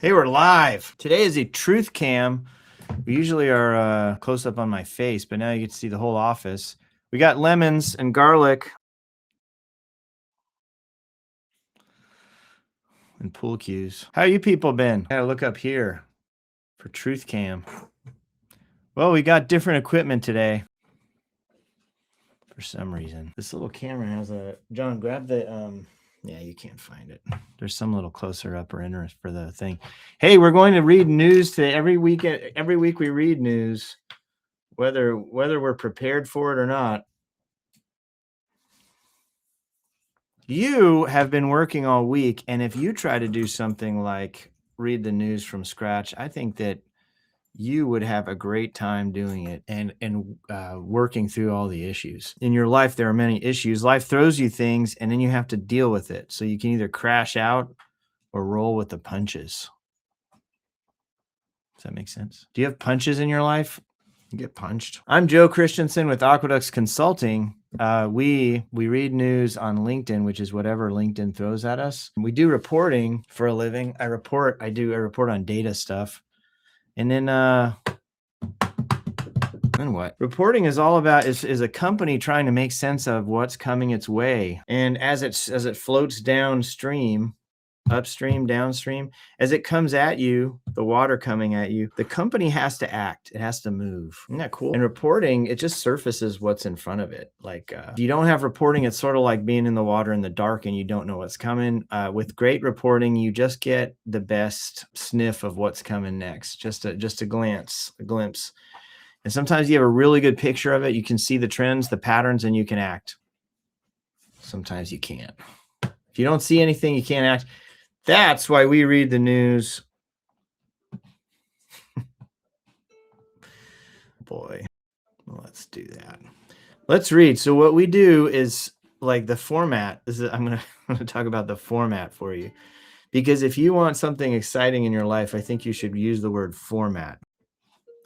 Hey, we're live. Today is a truth cam. We usually are close up on my face, but now you get to see the whole office. We got lemons and garlic and pool cues. How you people been? Gotta look up here for truth cam. Well, we got different equipment today for some reason. This little camera has a, John, grab the, yeah, you can't find it. There's some little closer up or inner for the thing. Hey, we're going to read news today. Every week we read news, whether we're prepared for it or not. You have been working all week, and if you try to do something like read the news from scratch, I think that you would have a great time doing it and working through all the issues. In your life, there are many issues. Life throws you things, and then you have to deal with it. So you can either crash out or roll with the punches. Does that make sense? Do you have punches in your life? You get punched. I'm Joe Christensen with Aqueduct Consulting. We read news on LinkedIn, which is whatever LinkedIn throws at us. We do reporting for a living. I report on data stuff. And then what? Reporting is all about is a company trying to make sense of what's coming its way. And as it floats downstream, upstream, downstream, as it comes at you, the water coming at you, the company has to act. It has to move. Isn't that cool? And reporting, it just surfaces what's in front of it. Like if you don't have reporting, it's sort of like being in the water in the dark and you don't know what's coming. With great reporting, you just get the best sniff of what's coming next. Just a glimpse. And sometimes you have a really good picture of it. You can see the trends, the patterns, and you can act. Sometimes you can't. If you don't see anything, you can't act. That's why we read the news. Boy, let's do that. Let's read. So what we do is like the format. I'm going to talk about the format for you. Because if you want something exciting in your life, I think you should use the word format.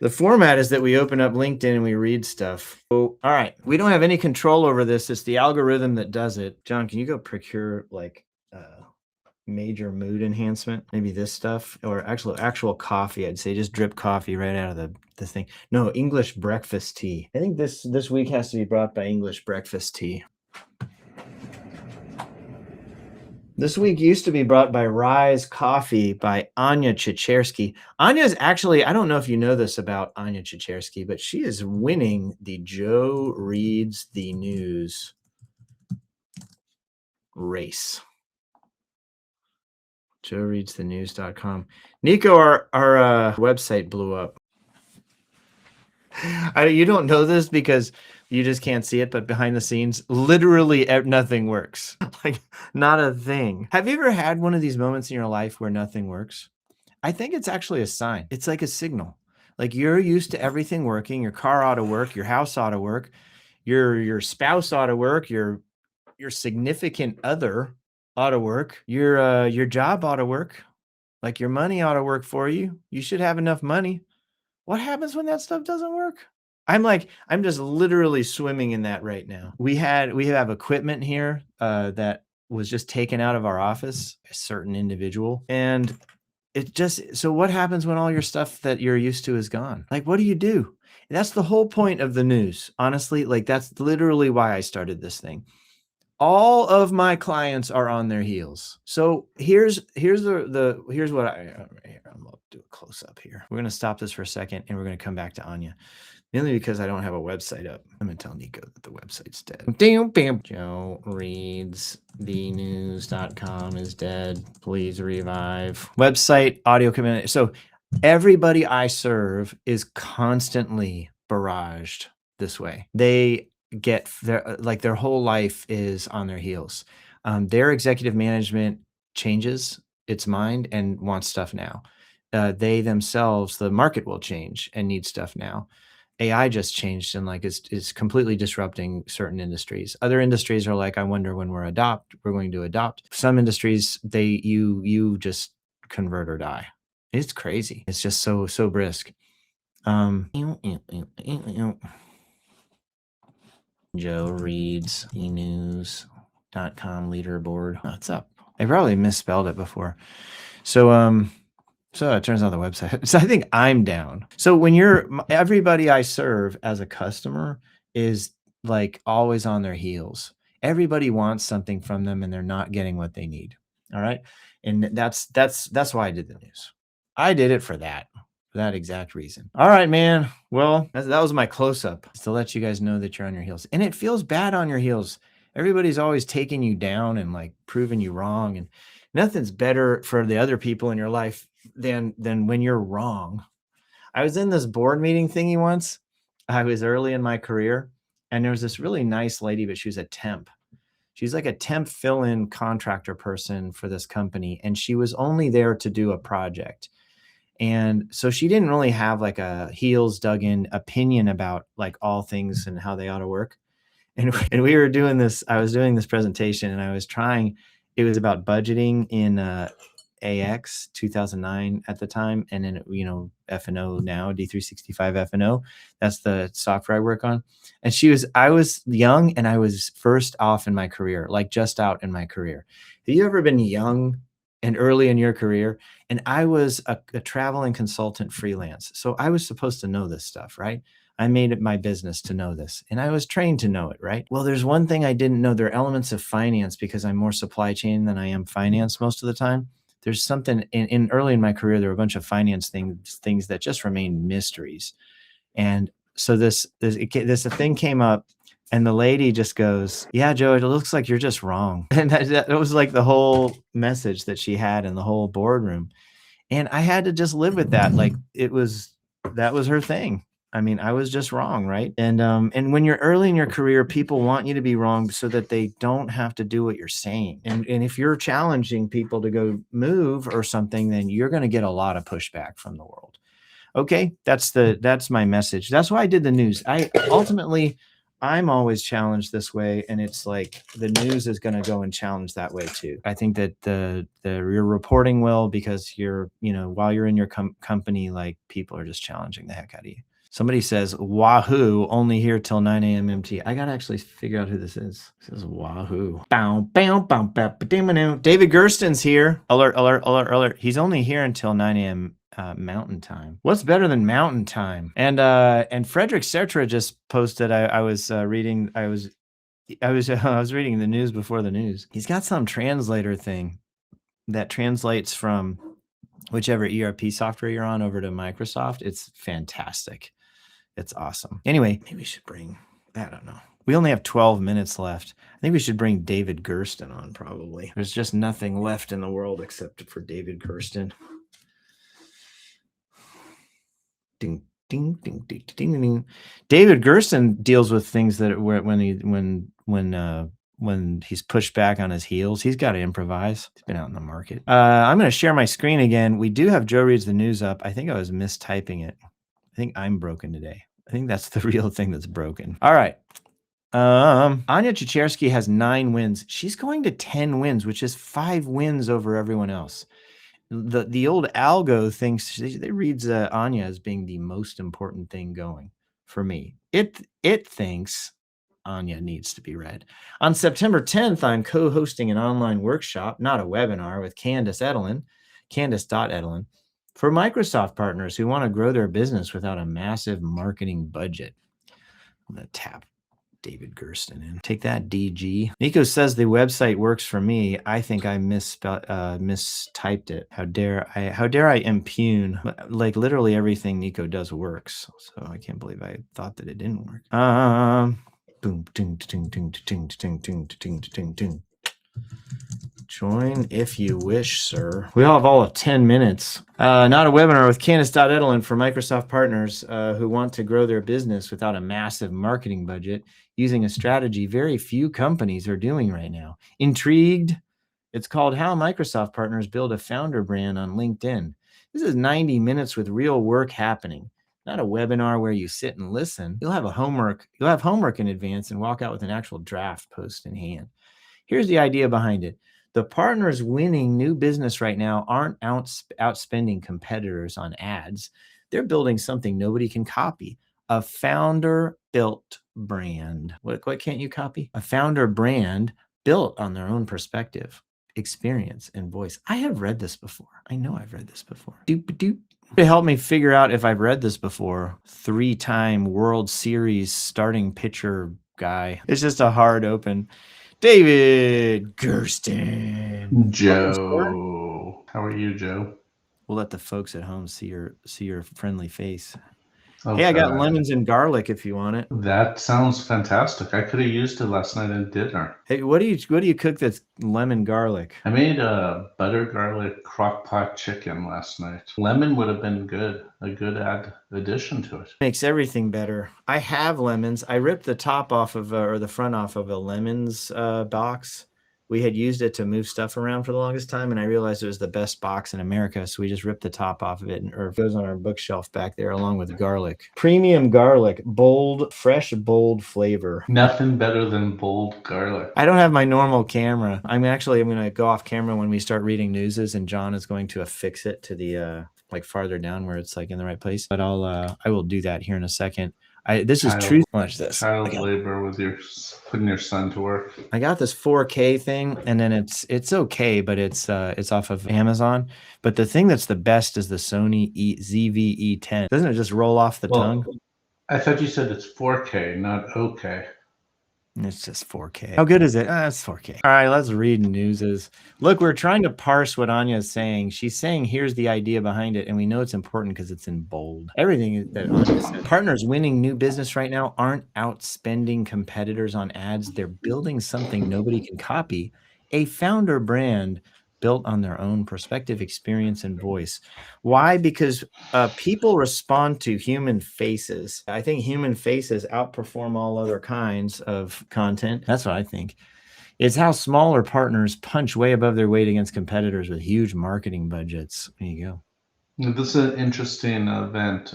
The format is that we open up LinkedIn and we read stuff. So, all right. We don't have any control over this. It's the algorithm that does it. John, can you go procure like major mood enhancement, maybe this stuff, or actual coffee? I'd say just drip coffee right out of the thing. No, English breakfast tea. I think this week has to be brought by English breakfast tea. This week used to be brought by Rise Coffee by Anya Chichevsky. Anya's actually, I don't know if you know this about Anya Chichevsky, but she is winning the Joe Reads the News race. JoeReadsTheNews.com. Nico, our website blew up. You don't know this because you just can't see it, but behind the scenes, literally nothing works. Like not a thing. Have you ever had one of these moments in your life where nothing works? I think it's actually a sign. It's like a signal. Like you're used to everything working. Your car ought to work. Your house ought to work. Your spouse ought to work. Your significant other ought to work. Your job ought to work. Like your money ought to work for you. You should have enough money. What happens when that stuff doesn't work? I'm just literally swimming in that right now. We have equipment here that was just taken out of our office, a certain individual. And so what happens when all your stuff that you're used to is gone? Like, what do you do? That's the whole point of the news. Honestly, like that's literally why I started this thing. All of my clients are on their heels. So here's what I'm gonna do a close up here. We're gonna stop this for a second and we're gonna come back to Anya. Mainly because I don't have a website up. I'm gonna tell Nico that the website's dead. JoeReadsTheNews.com is dead. Please revive. Website, audio community. So everybody I serve is constantly barraged this way. They get their whole life is on their heels. Their executive management changes its mind and wants stuff now. They themselves, the market will change and need stuff now. AI just changed and like is completely disrupting certain industries. Other industries are like, I wonder when we're going to adopt. Some industries, you just convert or die. It's crazy. It's just so brisk. JoeReadsTheNews.com leaderboard. What's up? I probably misspelled it before. So So it turns out the website. So I think I'm down. So when everybody I serve as a customer is like always on their heels. Everybody wants something from them and they're not getting what they need. All right. And that's why I did the news. I did it for that exact reason. All right, man. Well, that was my close up, to let you guys know that you're on your heels. And it feels bad on your heels. Everybody's always taking you down and like proving you wrong. And nothing's better for the other people in your life than when you're wrong. I was in this board meeting thingy once. I was early in my career, and there was this really nice lady, but she was a temp. She's like a temp fill-in contractor person for this company, and she was only there to do a project. And so she didn't really have like a heels dug in opinion about like all things and how they ought to work. And we were doing this, I was doing this presentation and it was about budgeting in AX 2009 at the time. And then, F&O now, D365 F&O. That's the software I work on. And I was young and I was first off in my career, like just out in my career. Have you ever been young and early in your career? And I was a traveling consultant freelance. So I was supposed to know this stuff, right? I made it my business to know this, and I was trained to know it, right? Well, there's one thing I didn't know. There are elements of finance because I'm more supply chain than I am finance most of the time. There's something in early in my career, there were a bunch of finance things that just remained mysteries. And so this thing came up, and the lady just goes, "Yeah, Joe, it looks like you're just wrong." And that was like the whole message that she had in the whole boardroom. And I had to just live with that. Like that was her thing. I mean, I was just wrong, right? And when you're early in your career, people want you to be wrong so that they don't have to do what you're saying. And if you're challenging people to go move or something, then you're going to get a lot of pushback from the world. Okay, that's my message. That's why I did the news. I'm always challenged this way, and it's like the news is going to go and challenge that way too. I think that your reporting will, because while you're in your company, like people are just challenging the heck out of you. Somebody says Wahoo, only here till 9 a.m. MT. I gotta actually figure out who this is. This is Wahoo. David Gersten's here. Alert, alert, alert, alert. He's only here until 9 a.m. Mountain time. What's better than mountain time? And Frederick Sertra just posted. I was reading. I was reading the news before the news. He's got some translator thing that translates from whichever ERP software you're on over to Microsoft. It's fantastic. It's awesome. Anyway, maybe we should I don't know. We only have 12 minutes left. I think we should bring David Gersten on, probably. There's just nothing left in the world except for David Gersten. Ding, ding, ding, ding, ding, ding. David Gersten deals with things that when he's pushed back on his heels, he's got to improvise. He's been out in the market. I'm going to share my screen again. We do have Joe Reads the News up. I think I was mistyping it. I think I'm broken today. I think that's the real thing that's broken. All right. Anya Chichevsky has 9 wins. She's going to 10 wins, which is 5 wins over everyone else. The old algo thinks it reads Anya as being the most important thing going for me. It thinks Anya needs to be read. On September 10th, I'm co-hosting an online workshop, not a webinar, with Candace Edelen, Candace.Edelen, for Microsoft partners who want to grow their business without a massive marketing budget. I'm going to tap David Gersten in. Take that, DG. Nico says the website works for me. I think I mistyped it. How dare I impugn? Like literally everything Nico does works. So I can't believe I thought that it didn't work. Boom, ting, ting, ting, ting, ting, ting, ting, ting, ting. Join if you wish, sir. We all have all of 10 minutes. Not a webinar with Candace.Edelen for Microsoft partners who want to grow their business without a massive marketing budget, using a strategy very few companies are doing right now. Intrigued? It's called How Microsoft Partners Build a Founder Brand on LinkedIn. This is 90 minutes with real work happening. Not a webinar where you sit and listen. You'll have homework in advance and walk out with an actual draft post in hand. Here's the idea behind it. The partners winning new business right now aren't outspending competitors on ads. They're building something nobody can copy. A founder-built brand. What can't you copy? A founder brand built on their own perspective. experience and voice. I have read this before. I know I've read this before. Doop-a-doop. To help me figure out if I've read this before, 3-time World Series starting pitcher guy. It's just a hard open. David Gersten. Joe. How are you, Joe? We'll let the folks at home see your friendly face. Oh, Hey, I got God. lemons and garlic if you want it. That sounds fantastic. I could have used it last night at dinner. Hey, what do you cook that's lemon garlic? I made a butter garlic crock-pot chicken last night. Lemon would have been good, a good addition to it. Makes everything better. I have lemons. I ripped the top off of or the front off of a lemons box. We had used it to move stuff around for the longest time, and I realized it was the best box in America, so we just ripped the top off of it, or it goes on our bookshelf back there along with garlic. Premium garlic, bold, fresh, bold flavor. Nothing better than bold garlic. I don't have my normal camera. I'm going to go off camera when we start reading newses, and John is going to affix it to the like farther down where it's like in the right place. But I will do that here in a second. This is true. Watch this. Child labor with putting your son to work. I got this 4K thing, and then it's okay, but it's off of Amazon. But the thing that's the best is the Sony ZV-E10. Doesn't it just roll off the tongue? I thought you said it's 4K, not okay. It's just 4K. How good is it? It's 4K. All right, let's read newses. Look, we're trying to parse what Anya is saying. She's saying here's the idea behind it, and we know it's important because it's in bold. Everything that Anya said. Partners winning new business right now aren't outspending competitors on ads. They're building something nobody can copy, a founder brand built on their own perspective, experience, and voice. Why? Because people respond to human faces. I think human faces outperform all other kinds of content. That's what I think. It's how smaller partners punch way above their weight against competitors with huge marketing budgets. There you go. This is an interesting event.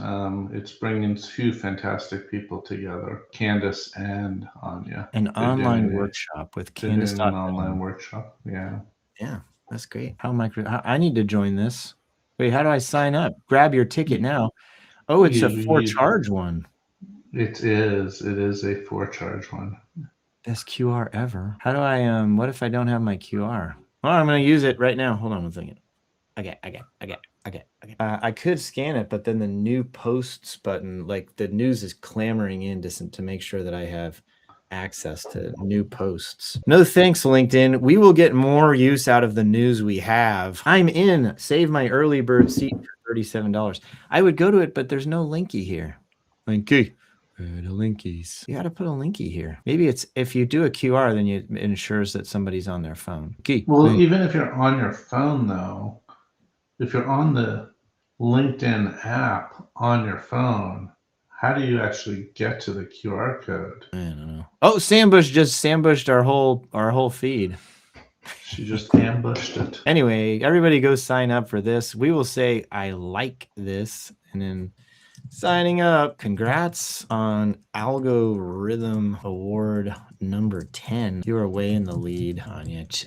It's bringing two fantastic people together, Candace and Anya. An online workshop with Candace. An online workshop, yeah. Yeah. That's great. I need to join this. Wait, how do I sign up? Grab your ticket now. Oh, it's a 4-charge one. It is. It is a 4-charge one. Best QR ever. How do I what if I don't have my QR? Well, I'm gonna use it right now. Hold on one second. Okay. I could scan it, but then the new posts button, like the news is clamoring in to make sure that I have access to new posts. No thanks, LinkedIn. We will get more use out of the news we have. I'm in. Save my early bird seat for $37. I would go to it, but there's no linky here. Linky. The linkies. You got to put a linky here. Maybe it's if you do a QR, then it ensures that somebody's on their phone. Well, even if you're on your phone, though, if you're on the LinkedIn app on your phone, how do you actually get to the QR code? I don't know. Oh, Sambush just ambushed our whole feed. She just ambushed it. Anyway, everybody go sign up for this. We will say, I like this, and then signing up. Congrats on Algorithm Award number 10. You are way in the lead,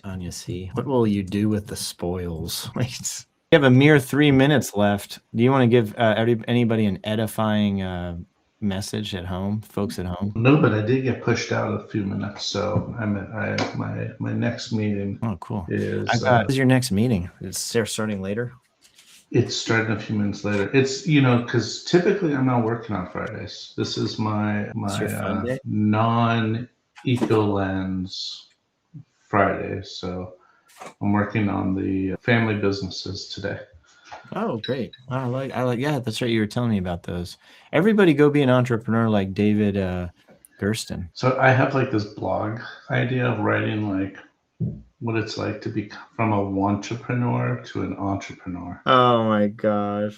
Anya C. What will you do with the spoils? Wait. We have a mere 3 minutes left. Do you want to give anybody an edifying message at home, folks at home? No, but I did get pushed out a few minutes, so my next meeting. Oh, cool. Is your next meeting? It's starting later. It's starting a few minutes later. It's because typically I'm not working on Fridays. This is my non-EcoLens Friday, so I'm working on the family businesses today. Oh, great. I like, yeah, that's right. You were telling me about those. Everybody go be an entrepreneur like David Gersten. So I have like this blog idea of writing like what it's like to be from a wantrepreneur to an entrepreneur. Oh my gosh.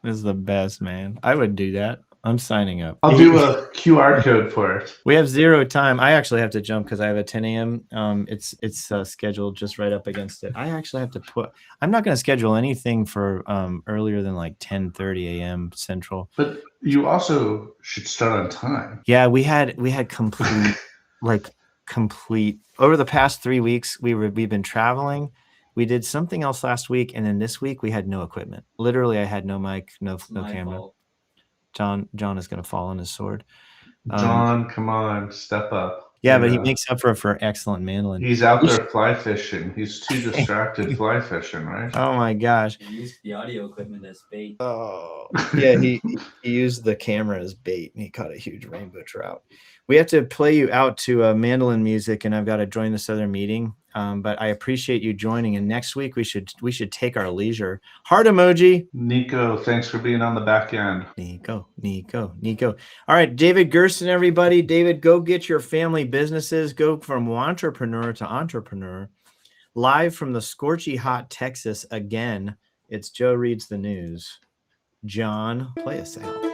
This is the best, man. I would do that. I'm signing up. I'll do a QR code for it. We have 0 time. I actually have to jump because I have a 10 a.m. It's scheduled just right up against it. I actually have to I'm not going to schedule anything for earlier than like 10:30 a.m. Central. But you also should start on time. Yeah, we had complete over the past 3 weeks. We've been traveling. We did something else last week, and then this week we had no equipment. Literally, I had no mic, no camera. Fault. John is going to fall on his sword. John, come on, step up. Yeah, but he makes up for excellent mandolin. He's out there fly fishing. He's too distracted fly fishing, right? Oh my gosh. He used the audio equipment as bait. Oh, yeah, he used the camera as bait, and he caught a huge rainbow trout. We have to play you out to mandolin music, and I've got to join this other meeting. But I appreciate you joining. And next week we should take our leisure. Heart emoji. Nico, thanks for being on the back end. Nico. All right, David Gersten, everybody. David, go get your family businesses. Go from entrepreneur to entrepreneur. Live from the scorchy hot Texas again. It's Joe Reads the News. John, play us out.